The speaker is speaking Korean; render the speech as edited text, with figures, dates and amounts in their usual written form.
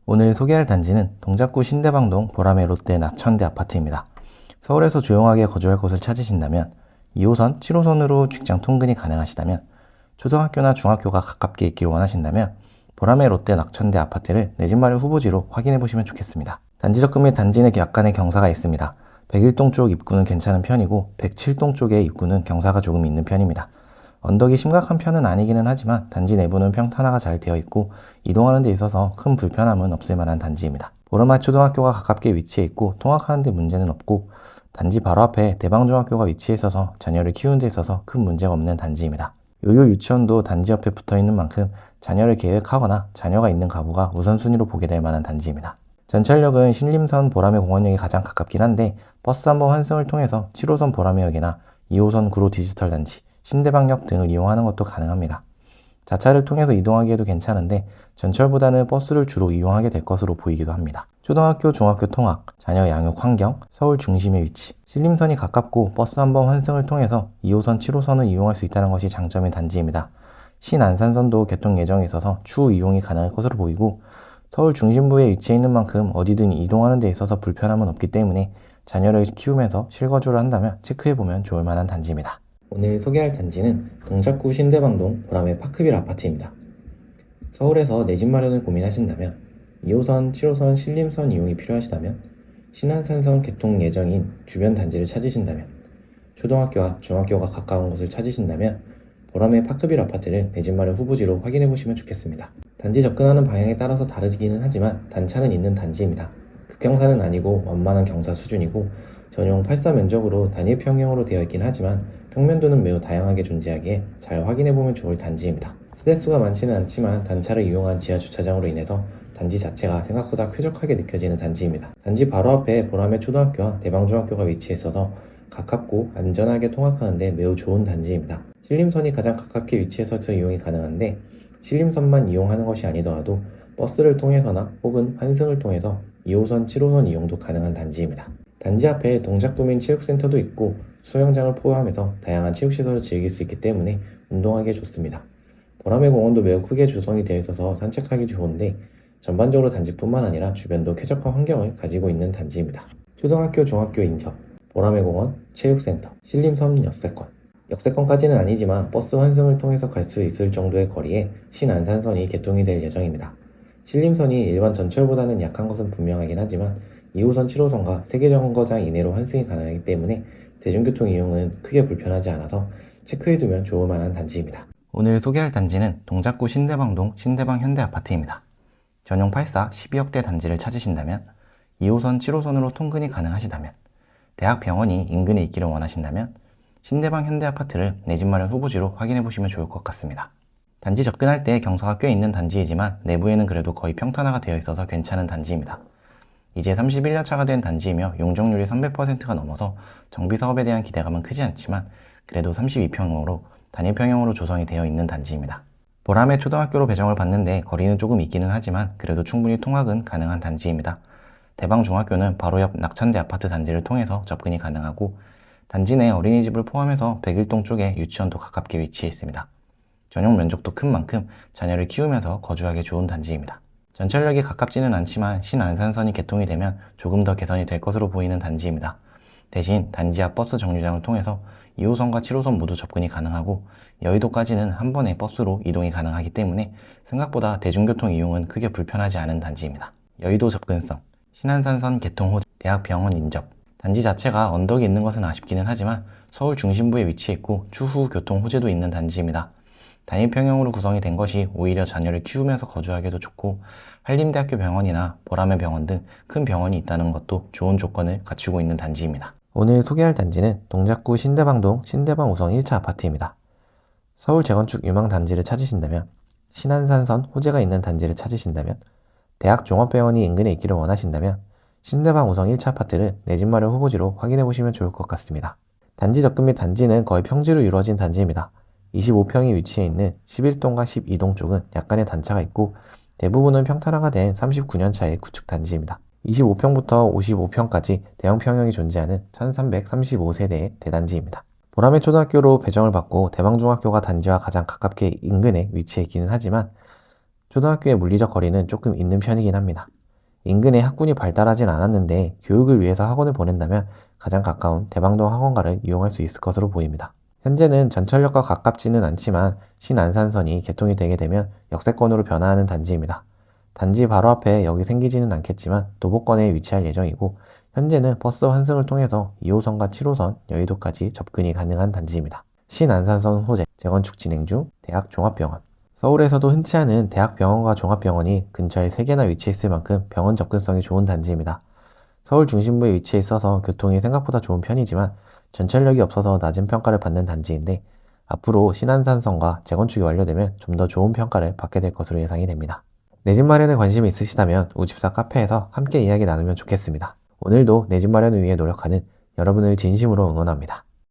오늘 소개할 단지는 동작구 신대방동 보라매 롯데 낙천대 아파트입니다. 서울에서 조용하게 거주할 곳을 찾으신다면 2호선, 7호선으로 직장 통근이 가능하시다면 초등학교나 중학교가 가깝게 있길 원하신다면 보라매 롯데 낙천대 아파트를 내 집 마련 후보지로 확인해 보시면 좋겠습니다. 단지 접근 및 단지 내 약간의 경사가 있습니다. 101동 쪽 입구는 괜찮은 편이고 107동 쪽의 입구는 경사가 조금 있는 편입니다. 언덕이 심각한 편은 아니기는 하지만 단지 내부는 평탄화가 잘 되어 있고 이동하는 데 있어서 큰 불편함은 없을 만한 단지입니다. 보르마 초등학교가 가깝게 위치해 있고 통학하는 데 문제는 없고 단지 바로 앞에 대방중학교가 위치해 있어서 자녀를 키우는 데 있어서 큰 문제가 없는 단지입니다. 요요 유치원도 단지 옆에 붙어 있는 만큼 자녀를 계획하거나 자녀가 있는 가구가 우선순위로 보게 될 만한 단지입니다. 전철역은 신림선 보라매 공원역이 가장 가깝긴 한데 버스 한 번 환승을 통해서 7호선 보라매역이나 2호선 구로 디지털 단지, 신대방역 등을 이용하는 것도 가능합니다. 자차를 통해서 이동하기에도 괜찮은데 전철보다는 버스를 주로 이용하게 될 것으로 보이기도 합니다. 초등학교, 중학교 통학, 자녀 양육 환경, 서울 중심의 위치, 신림선이 가깝고 버스 한 번 환승을 통해서 2호선, 7호선을 이용할 수 있다는 것이 장점인 단지입니다. 신안산선도 개통 예정에 있어서 추후 이용이 가능할 것으로 보이고 서울 중심부에 위치해 있는 만큼 어디든 이동하는 데 있어서 불편함은 없기 때문에 자녀를 키우면서 실거주를 한다면 체크해보면 좋을 만한 단지입니다. 오늘 소개할 단지는 동작구 신대방동 보라매 파크빌 아파트입니다. 서울에서 내 집 마련을 고민하신다면 2호선, 7호선 신림선 이용이 필요하시다면 신안산선 개통 예정인 주변 단지를 찾으신다면 초등학교와 중학교가 가까운 곳을 찾으신다면 보라매 파크빌 아파트를 내 집 마련 후보지로 확인해 보시면 좋겠습니다. 단지 접근하는 방향에 따라서 다르기는 하지만 단차는 있는 단지입니다. 급경사는 아니고 완만한 경사 수준이고 전용 8사 면적으로 단일 평형으로 되어 있긴 하지만 평면도는 매우 다양하게 존재하기에 잘 확인해보면 좋을 단지입니다. 세대수가 많지는 않지만 단차를 이용한 지하 주차장으로 인해서 단지 자체가 생각보다 쾌적하게 느껴지는 단지입니다. 단지 바로 앞에 보라매 초등학교와 대방중학교가 위치해 있어서 가깝고 안전하게 통학하는데 매우 좋은 단지입니다. 신림선이 가장 가깝게 위치해서 이용이 가능한데 신림선만 이용하는 것이 아니더라도 버스를 통해서나 혹은 환승을 통해서 2호선, 7호선 이용도 가능한 단지입니다. 단지 앞에 동작구민 체육센터도 있고 수영장을 포함해서 다양한 체육시설을 즐길 수 있기 때문에 운동하기에 좋습니다. 보라매 공원도 매우 크게 조성이 되어 있어서 산책하기 좋은데 전반적으로 단지뿐만 아니라 주변도 쾌적한 환경을 가지고 있는 단지입니다. 초등학교, 중학교 인접, 보라매 공원, 체육센터, 신림선 역세권. 역세권까지는 아니지만 버스 환승을 통해서 갈 수 있을 정도의 거리에 신안산선이 개통이 될 예정입니다. 신림선이 일반 전철보다는 약한 것은 분명하긴 하지만 2호선, 7호선과 세계정거장 이내로 환승이 가능하기 때문에 대중교통 이용은 크게 불편하지 않아서 체크해두면 좋을 만한 단지입니다. 오늘 소개할 단지는 동작구 신대방동 신대방 현대아파트입니다. 전용 8사 12억대 단지를 찾으신다면 2호선, 7호선으로 통근이 가능하시다면 대학병원이 인근에 있기를 원하신다면 신대방 현대아파트를 내 집 마련 후보지로 확인해보시면 좋을 것 같습니다. 단지 접근할 때 경사가 꽤 있는 단지이지만 내부에는 그래도 거의 평탄화가 되어 있어서 괜찮은 단지입니다. 이제 31년차가 된 단지이며 용적률이 300%가 넘어서 정비사업에 대한 기대감은 크지 않지만 그래도 32평으로 단일평형으로 조성이 되어 있는 단지입니다. 보라매 초등학교로 배정을 받는데 거리는 조금 있기는 하지만 그래도 충분히 통학은 가능한 단지입니다. 대방중학교는 바로 옆 낙천대 아파트 단지를 통해서 접근이 가능하고 단지 내 어린이집을 포함해서 101동 쪽에 유치원도 가깝게 위치해 있습니다. 전용 면적도 큰 만큼 자녀를 키우면서 거주하기 좋은 단지입니다. 전철역이 가깝지는 않지만 신안산선이 개통이 되면 조금 더 개선이 될 것으로 보이는 단지입니다. 대신 단지 앞 버스 정류장을 통해서 2호선과 7호선 모두 접근이 가능하고 여의도까지는 한 번에 버스로 이동이 가능하기 때문에 생각보다 대중교통 이용은 크게 불편하지 않은 단지입니다. 여의도 접근성, 신안산선 개통 후 대학병원 인접, 단지 자체가 언덕이 있는 것은 아쉽기는 하지만 서울 중심부에 위치해 있고 추후 교통 호재도 있는 단지입니다. 단일평형으로 구성이 된 것이 오히려 자녀를 키우면서 거주하기도 좋고 한림대학교 병원이나 보라매 병원 등 큰 병원이 있다는 것도 좋은 조건을 갖추고 있는 단지입니다. 오늘 소개할 단지는 동작구 신대방동 신대방 우성 1차 아파트입니다. 서울 재건축 유망 단지를 찾으신다면 신안산선 호재가 있는 단지를 찾으신다면 대학 종합병원이 인근에 있기를 원하신다면 신대방 우성 1차 아파트를 내 집 마련 후보지로 확인해 보시면 좋을 것 같습니다. 단지 접근 및 단지는 거의 평지로 이루어진 단지입니다. 25평이 위치해 있는 11동과 12동 쪽은 약간의 단차가 있고 대부분은 평탄화가 된 39년차의 구축 단지입니다. 25평부터 55평까지 대형 평형이 존재하는 1335세대의 대단지입니다. 보라매 초등학교로 배정을 받고 대방중학교가 단지와 가장 가깝게 인근에 위치해 있기는 하지만 초등학교의 물리적 거리는 조금 있는 편이긴 합니다. 인근에 학군이 발달하진 않았는데 교육을 위해서 학원을 보낸다면 가장 가까운 대방동 학원가를 이용할 수 있을 것으로 보입니다. 현재는 전철역과 가깝지는 않지만 신안산선이 개통이 되게 되면 역세권으로 변화하는 단지입니다. 단지 바로 앞에 역이 생기지는 않겠지만 도보권에 위치할 예정이고 현재는 버스 환승을 통해서 2호선과 7호선 여의도까지 접근이 가능한 단지입니다. 신안산선 소재, 재건축 진행 중 대학 종합병원. 서울에서도 흔치 않은 대학병원과 종합병원이 근처에 3개나 위치했을 만큼 병원 접근성이 좋은 단지입니다. 서울 중심부에 위치해 있어서 교통이 생각보다 좋은 편이지만 전철역이 없어서 낮은 평가를 받는 단지인데 앞으로 신안산선과 재건축이 완료되면 좀 더 좋은 평가를 받게 될 것으로 예상이 됩니다. 내 집 마련에 관심이 있으시다면 우집사 카페에서 함께 이야기 나누면 좋겠습니다. 오늘도 내 집 마련을 위해 노력하는 여러분을 진심으로 응원합니다.